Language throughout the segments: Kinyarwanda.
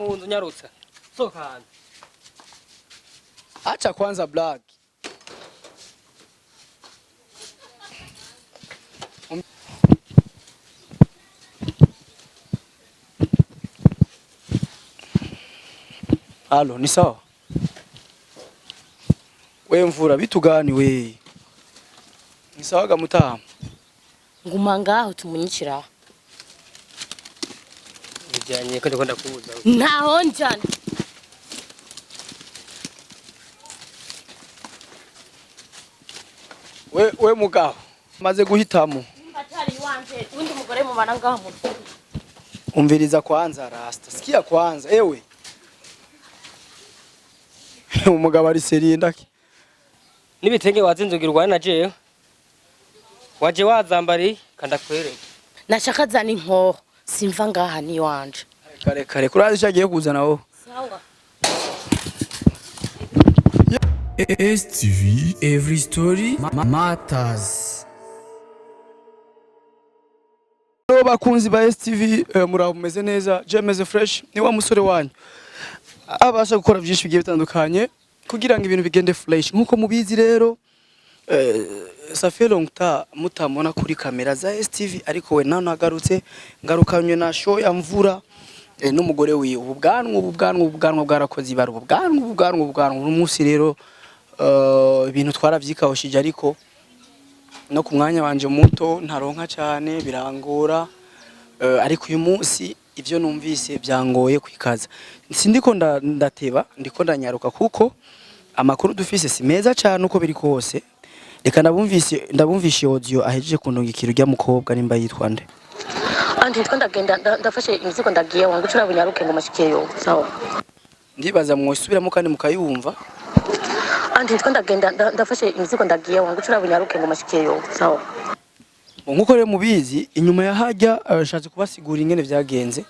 munzu nyarutsa soka hanze. Acha kwanza black. Halo, ni sawa? We mvura bitugani we. Ni sawa ga mutaha? Nguma ngaho tumunyikira. Bijanye ko ndakunda kubuza. Naho njana. We mugabo maze guhitamo. Atari wanje undi mugore mu bana ngaho mu. Umviriza kwanza rasta. Sikia kwanza ewe. Umugabo ari seriye ndaki. Nibitenge wazinzugirwa na jewe. Waje wazambari kanda kwereka. Nashaka zana inkoho simva ngaha ni wanje. Kare kurazi cyagiye kuzana wo. Sawa. STV Every Story Matters. Hello bakunzi ba STV muraho mumeze neza jemeze fresh ni wa musore wanyu abasha gukora byinshi bigiye bitandukanye kugira ngo ibintu bigende fresh nkuko mubizi rero ça fait longtemps mutamona kuri kamera za STV ariko we nano agarutse ngarukanywe na show ya mvura n'umugore wiwe ubwanwa bwarakoze ibara ubwanwa umunsi rero ibintu twaravyikawushije ariko no ku mwanya wanje muto ntaronka cyane birangora ariko uyu munsi ivyo numvise byangoye kwikaza sindiko ndateba ndiko ndanyaruka kuko amakuru dufise si meza cyane uko biri kose reka ndabumvishe audio ahejeje kunungikira urya mukobwa nimba yitwa nde Andi twandagenda ndafashe imizigo ndagiye wangu cura bunyaruke ngo mashikiyeyo sawa ndibaza mwosubiramo kandi mukayumva Andi twandagenda ndafashe imizigo ndagiye wangu cura bunyaruke ngo mashikiyeyo sawa nkuko rero mubizi inyuma ya hajya ashatse kubasigura ingene vyagenze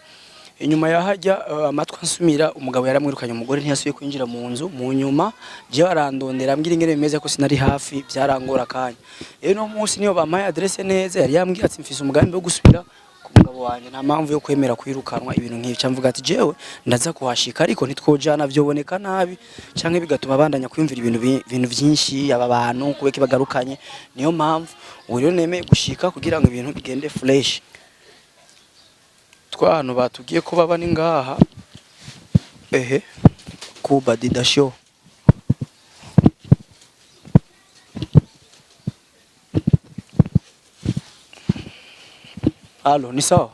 inyuma ya hajya amatwa nsumira umugabo yaramwirukanye umugore ntiyasuye kwinjira mu nzu mu nyuma je arandondera ambwira ingene bimeze ko sinari hafi byarangora kanya rero no munsi niyo bamaye adresse neza yari yambwira ati mfise umugambi wo gusubira ku mugabo wanje nta mpamvu yo kwemera kwirukanwa ibintu nk'ibi cyamvuga ati jewe ndaza kuhashika ariko ntitwojana vyoboneka nabi canke bigatuma bandanya kwiyumvira ibintu byinshi aba bantu kubeke bagarukanye niyo mpamvu ubu rero nemeye gushika kugira ngo ibintu bigende fresh twano batugiye ko baba ni ngaha kuba dida show Halo ni sawa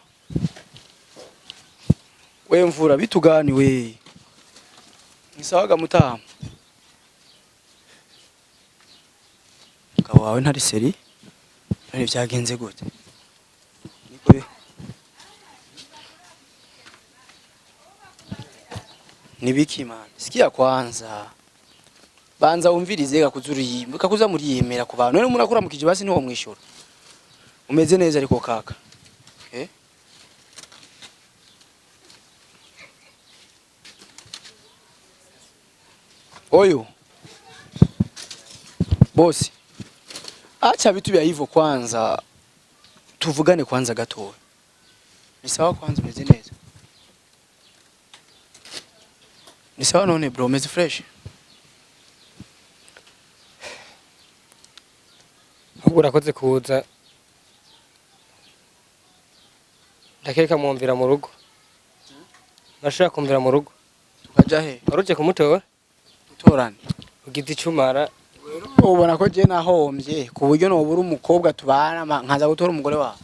we mvura bitugani we ni sawa ga mutaha kawawe ntari seri nari byagenze gute niko Nibiki man sikia kwanza banza umvirize gakuzuri kakuza muri yemera ku bantu none murakura mu kijibasi niwo mwishura umeze neza ariko kaka Oyo bosi acha vitu vya hivyo kwanza tuvugane kwanza gatoya ni sawa kwanza umeze neza ni sawa none bro umeze fresh Urakoze kuza. Ndakeka mwumvira mu rugo. Nashaka kumvira mu rugo. tukaja he Waruje kumutora? utorane Ugize icumara. ubona ko je nahombye ku buryo no buri umukobwa tubana nkaza gutora umugore wawe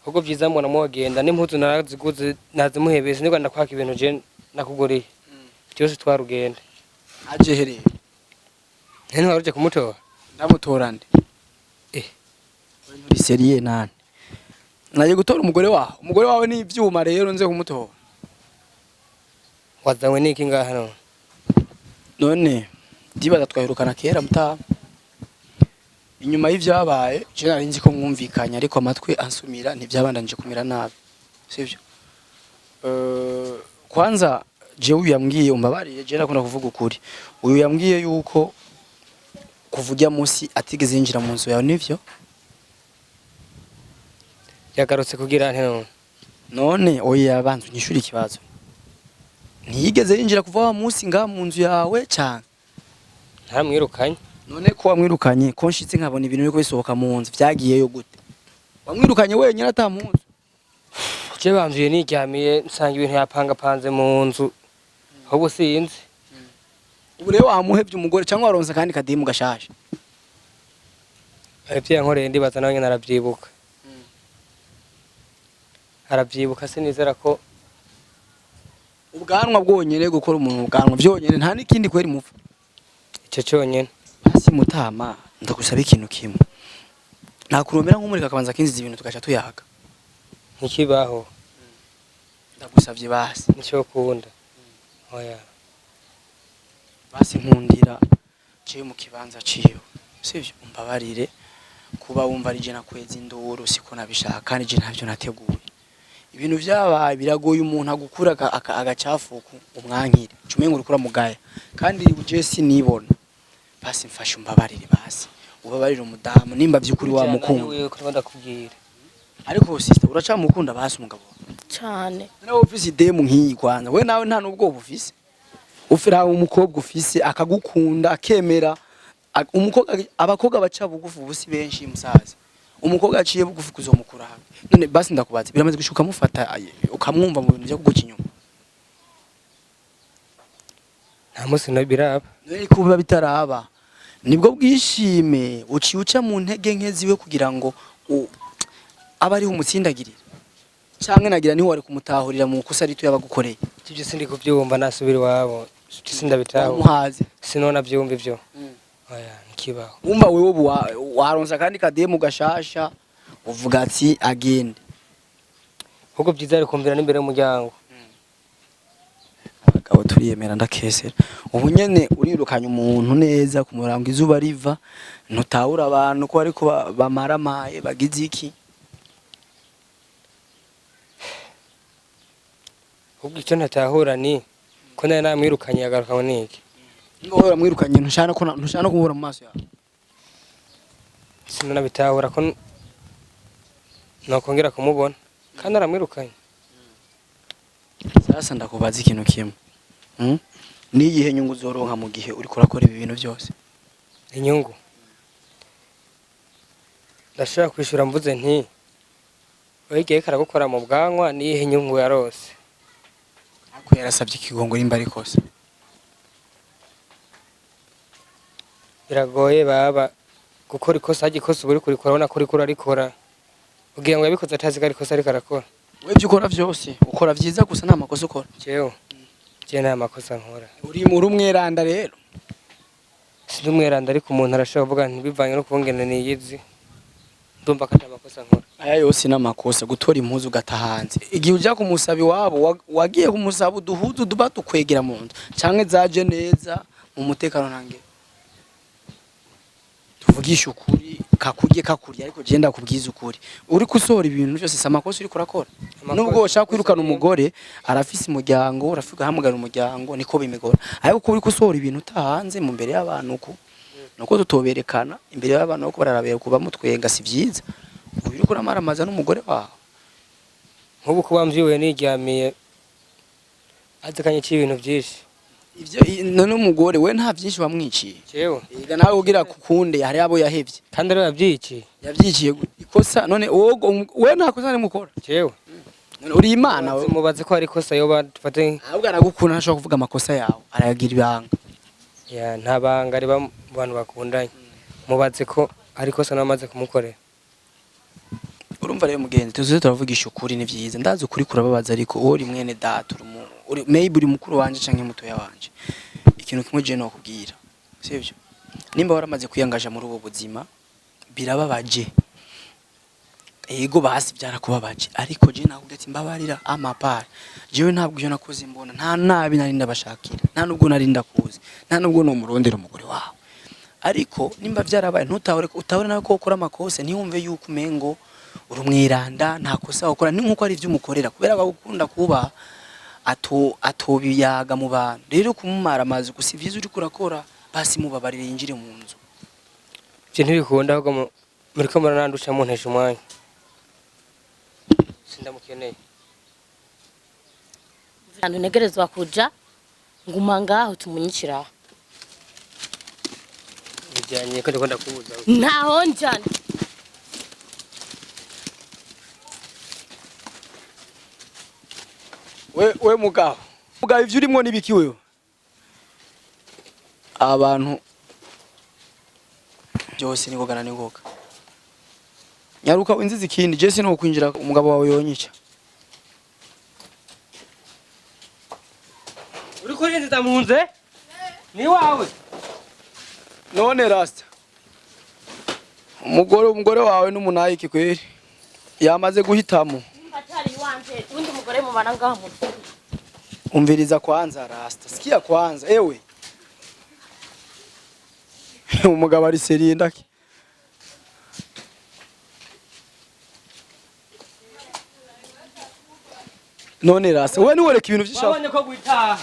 Ubwo byiza mbona mwogenda n'impuzu naraziguze nazimuhebese niko ndakwaka ibintu je nakuguriye. Cyose twarugenda. aje here Nene waruje kumutora? ndamutorande uri seriye nani naje gutora umugore wawe ni ivyuma rero nze kumutora Wazanywe niki ngaha no? none ndibaza twahirukana kera mutaha inyuma y'ivyabaye je nari nzi ko mwumvikanye ariko amatwi ansumira ntivyabandanje kumira nabi sivyo kwanza je uyu yambwiye umbabarire je nakunda kuvuga ukuri uyu yambwiye yuko kuvugira munsi atigeze yinjira mu nzu yawe nivyo Yagarutse kugira nte no? none oya yabanze unyishura ikibazo ntiyigeze yinjira kuva wa munsi nga mu nzu yawe cyane ntaramwirukanye none ko wamwirukanye ko nshitse nkabona ibintu biko bisohoka mu nzu byagiyeyo gute wamwirukanye wenyine atamunzu je bamvuye niryamiye nsanga ibintu yapangapanze mu nzu ahubwo sinzi ubu rero wamuhevye umugore cyangwa waronse kandi kadimu gashasha ivyo yankoreye ndibaza nawe nyene aravyibuka aravyibuka sinizera ko ubwanwa bwonyene gukora umuntu ubwanwa byonyene nta n'ikindi kweri mupfa ico conyene hasi mutama ndagusaba ikintu kimwe nakuromera nk'umurika akabanza kinziza ibintu tugaca tuyaga ntikibaho ndagusavye basi nico kunda oya basi nkundira ciye mu kibanza ciwe sivyo umbabarire kuba wumva ari je nakweza induru siko nabishaka kandi je ntavyo nateguye ibintu vyabaye biragoye umuntu agukura agacafuku umwankire cumengo urikura mugaya kandi je sinibona basi mfashe umbabarire basi ubabarire umudamu nimba vyukuri wa mukunda wewe ko ndakubwira ariko sister uracamukunda basi umugabo cyane nawe ufise idemu nkiyi kwanza we nawe nta nubwo ufise ufira umukobwa ufise akagukunda akemera umukobwa abakobwa baca bugufu busi benshi musaza umukobwa aciye bugufi kuzomukura hamwe none basi ndakubaza biramaze gushuka mufata ukamwumva mu bintu byo kuguca inyuma nta musi no biraba none kuba bitaraba nibwo bwishime uciye uca mu ntege nke ziwe kugira ngo aba ariho umutsindagirira cyangwa nagira niho wari kumutahurira mu kosa rito yabagukoreye ivyo sindi kuvyumva nasubira iwabo sindabitaho umuhaze sinona vyumva ivyo oya nkibaho wumva wewe waronsa kandi kademu gashasha uvuga ati agende ahubwo byiza ari kumvira n'imbere y'umuryango abagabo turiyemera ndakesera ubu nyene urirukanye umuntu neza ku murango izuba riva ntutahura abantu ko ariko bamaramaye bagize iki ahubwo icyo ntatahura ni ko nawe namwirukanye yagaruka niki ngo uramwirukanye ntushana no kubura mu maso yawe sinona bitahura ko nokongera kumubona kandi aramwirukanye sasa ndakubaza ikintu kimwe niyihe nyungu uzoronka mu gihe uri kurakora ibi bintu byose inyungu ndashaka kwishura mvuze nti wegiye karagukora mu bwanwa niyihe nyungu yarose ako yarasabye ikigongo nimba ari kose biragoye baba gukora ikosa hagikosa uba uri kurikora ubona ko uriko urarikora kugira ngo yabikoze atazi ko ari ikosa ariko arakora wewe ibyo ukora byose ukora vyiza gusa nta makosa ukora jewe nta makosa nkora uri mu rumweranda rero sindi umweranda ariko umuntu arashobora kuvuga ntibivanye no kungena niyizi ndumva ko ata makosa nkora aya yose n'amakosa gutora impuzu ugata hanze igihe uja kumusaba iwabo wagiye kumusaba uduhuzu duba tukwegera mu nzu canke zaje neza mu mutekano nange tuvugisha ukuri kakurya ariko je ndakubwiza ukuri uri kusohora ibintu byose samakosa uri kurakora nubwo ushaka kwirukana umugore arafise umuryango urafiga hamugana umuryango niko bimegora ariko uri kusohora ibintu utahanze mu mbere y'abantu nuko tutoberekana imbere y'abantu uko bararabera kuba mutwenga si byiza uri kuramaramaza n'umugore wawe nk'ubu kuba mvyiwe niryamiye azikanye cy'ibintu byinshi ivyo none umugore we nta byinshi wamwiciye jewe ega nawe ugira kukunde hari abo yahevye kandi rero yavyiciye yavyiciye ikosa none we nta kosa ari mukora jewe none uri imana we mubaze ko ari ikosa yoba dufate ahubwo aragukunda ntashobora kuvuga amakosa yawe arayagira ibanga ya nta banga ari bantu bakundanye mubaze ko ari ikosa namaze kumukorera urumva rero mugenzi tuze turavugisha ukuri ni vyiza ndazi ukuri kurababaza ariko wowe uri mwene data maybe uri mukuru wanje canke mutoya wanje ikintu kimwe je no kubwira sivyo nimba waramaze kwiyangaja muri ubu buzima birababaje ego basi byarakubabaje ariko je nakubwira ati mbabarira amapara jewe ntabwo iyo nakoze mbona nta nabi nari ndabashakira nta nubwo nari ndakuzi nta nubwo no murondera umugore wawe ariko nimba byarabaye utahore nawe ko ukora amakosa ntiyumve yuko umengo urumwiranda nta kosa ukora ni nkuko ari ivyo umukorera kubera bagukunda kuba atobiyaga mu bantu rero kumumara amazi gusa ivyiza uri kurakora basi mubabarire yinjire mu nzu ivyo ntibikunda ahubwo muriko muranandusha muntesha umwanya sindamukeneye Antu negerezwa kuja nguma ngaho tumunyikira. bijanye ko ndikunda kubuza Naho njana. we mugabo ivyo urimo nibiki wewe abantu byose nigogana ningoga nyaruka inzizi ikindi je sino kwinjira umugabo wawe yonyica uri kurinda munze ni wawe none rasta umugore wawe n'umunayiki kweri yamaze guhitamo Atari wanje undi mugore mu bana ngaho mu. umviriza kwanza rasta sikia kwanza ewe umugabo ari seriye ndaki none rasta we niwereka ibintu by'ishafu wabonye ko gwitaha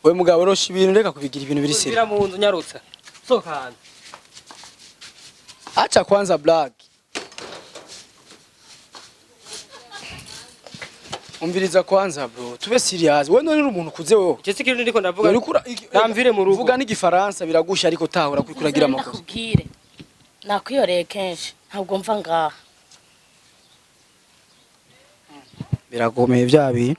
we mugabo rosha ibintu reka kubigira ibintu biri seriye bira mu nzu nyarutsa soka acha kwanza black umviriza kwanza bro tube serious we none uri umuntu kuze wewe icyo sikiri ndiko ndavuga namvire mu rugo vuga n'igifaransa biragusha ariko tahura kuragira amakosa Nakubwire. Nakwiyoreye kenshi ntabwo mva ngaha. biragomeye byabi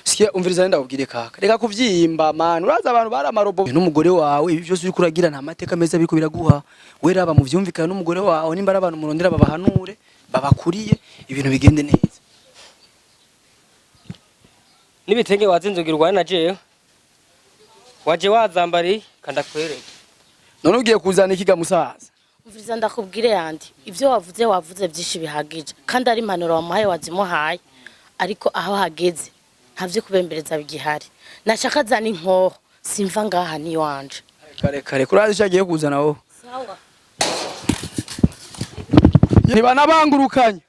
sikia umviriza nenda kubwire kaka reka kuvyimba man uraza abantu bari amarobo n'umugore wawe ibi byose uri kuragira nta mateka meza biko biraguha we raba mu vyumvikana n'umugore wawe nimba ari abantu murondera babahanure babakuriye ibintu bigende neza nibitenge wazinzugirwa na jewe waje wazambari kanda kwereka none ugiye kuzana ikiga musaza Umviriza ndakubwire yandi. Ivyo wavuze byinshi bihagije. Kandi ari impanuro wamuhaye wazimuhaye. Ariko aho hageze ntavyo kubembereza bigihari. Nashaka zana inkoho simva ngaha ni wanje. kare kurazi cyagiye kuzana wowe Sawa. niba nabangurukanye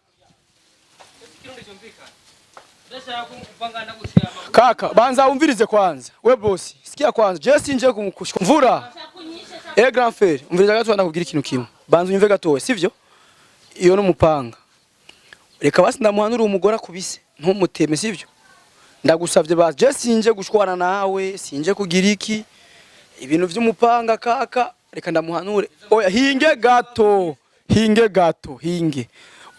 kaka banza umvirize kwanza we boss sikia kwanza je sinje kumukushwa mvura grand frère umviriza gato ndakubwira ikintu kimwe banza unyumve gatowe sivyo iyo n'umupanga reka basi ndamuhanura umugore akubise ntumuteme sivyo ndagusavye basi je sinje gushwana nawe sinje kugira iki ibintu vy'umupanga kaka reka ndamuhanure oya hinge gato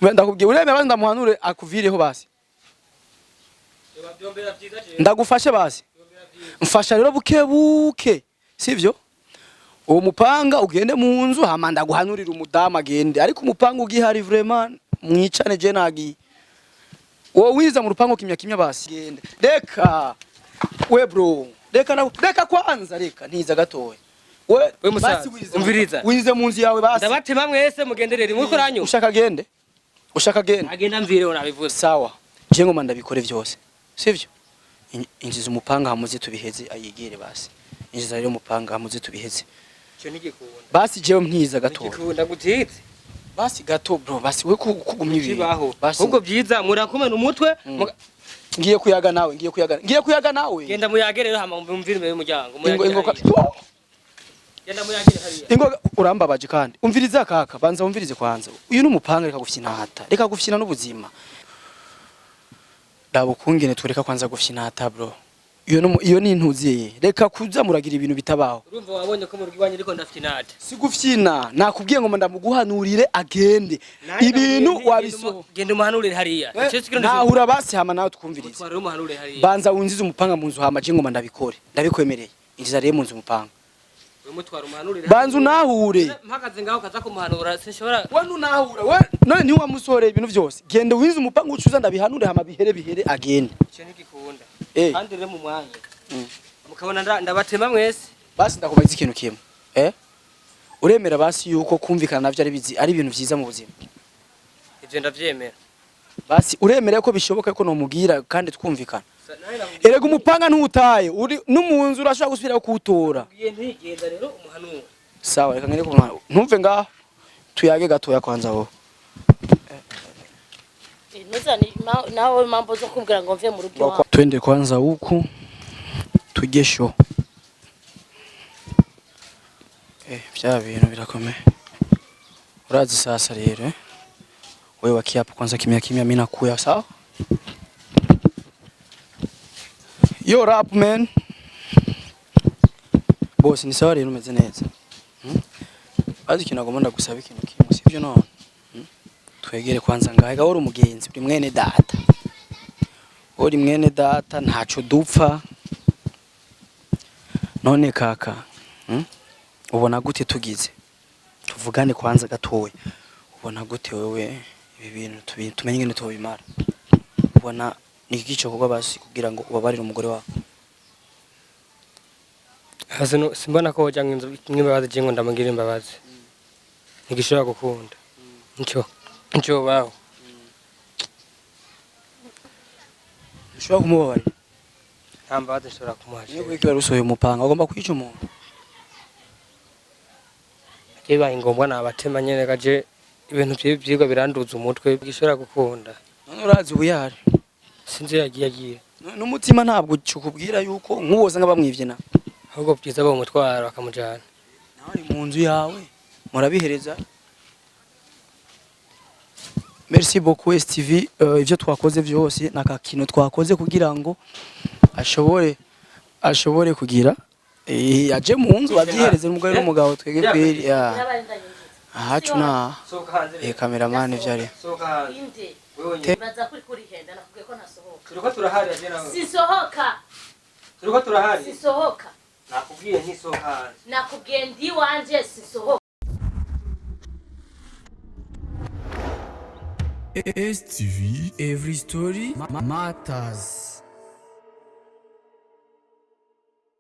ndakubwiye uremera basi ndamuhanure akuvireho basi ndagufashe basi mfasha rero buke sivyo uwo mupanga ugende mu nzu hama ndaguhanurira umudamu agende ariko umupanga ugihari vraiment mwicane je nagi wowe wiza mu rupango kimya basi gende reka we bro reka kwanza reka ntiza gatowe we musaza umviriza wize mu nzu yawe basi ndabatema mwese mugenderere muri koranyu ushaka gende agenda mvireho nabivuze sawa je ngoma ndabikore byose sivyo injiza umupanga hamuze tubiheze ayigere basi injiza rero umupanga hamuze tubiheze cyo ntigikunda basi jewe mpiza gato ntigikunda gutitse basi gato bro basi we kugumya ibintu basi ubwo byiza murakomena umutwe ngiye kuyaga nawe genda muyagerero hama mumvire imbere y'umuryango genda muyagere hariya ingo urambabaje kandi umviriza kaka banza umvirize kwanza uyu n'umupanga reka gufyina hata reka gufyina n'ubuzima dabo kungene tureka kwanza gufyina hata bro iyo ni intuziye reka kuza muragira ibintu bitabaho urumva wabonye ko mu rwibanye ariko ndafyina hata si gufyina nakubwiye ngo ndamuguhanurire agende ibintu wabiso genda umuhanurire hariya nahura basi hama nawe twumvirize umuhanurire hariya banza winjize umupanga mu nzu hama je ngoma ndabikore ndabikwemereye injiza rero mu nzu umupanga umutwara umuhanurire banza unahure mpagaze ngaho kaza kumuhanura sinshobora we nunahura we none ntiwa musore ibintu byose genda winjize umupanga ucuza ndabihanure hama bihere agende cyo ntigikunda kandi rero mu mwanya mukabona ndabatema mwese basi ndakubaza ikintu kimwe uremera basi yuko kumvikana navyo ari ibintu vyiza mu buzima ivyo ndavyemera basi uremera ko bishoboka ko nomubwira kandi twumvikana erega umupanga ntutaye uri n'umunzu urashaka gusubira kuwutora ntigenda rero umuhanura sawa reka ngene ko ntumve ngaho tuyage gatoya kwanza wowe Nuzani nawe mambo zo kubwira ngo mve mu rugo. Twende kwanza huku tujesho Vya bintu birakomeye. Urazi sasa rero wewe wakiapo kwanza kimya kimya mimi nakuya sawa? Yo rap man. Boss ni sawa rero umeze neza. Azi kintu agomba ndagusaba ikintu kimwe sivyo none. Twegere kwanza ngahe ga uri umugenzi uri mwene data. Uri mwene data ntaco dupfa. None kaka. Ubona gute tugize? Tuvugane kwanza gatoya. Ubona gute wewe ibi bintu tumenye ngene tubimara. Ubona niki cyo kuba basi kugira ngo ubabarire umugore wawe. Hazino simbona ko wajya nk'imbabazi jingo ndamugira imbabazi. Nigishobora gukunda. Nco baho. Ushobora kumubabarira. Nta mbabazi nshobora kumuhaje. Niyo kwikira rusoye umupanga agomba kwica umuntu. Kiba ingombwa nabatema nyene gaje ibintu by'ibyigwa biranduza umutwe gishobora gukunda. None urazi ubuyari. Sinzi yagiye. N'umutima ntabwo cukubwira yuko nkuboza nk'abamwivye na. Ahubwo byiza bo mutwara bakamujana. Nawe mu nzu yawe murabihereza. Merci beaucoup STV ivyo twakoze vyose nakakino twakoze kugira ngo ashobore kugira aje mu nzu abyihereze umugore n'umugabo twege kweri ya ahacu na cameraman vyari baza kuri henda nakubwiye ko nasohoka Turiko turahari aje nawe. Sisohoka Nakubwiye ntisohoka. nakubwiye ndi wanje sisohoka. STV, every story matters.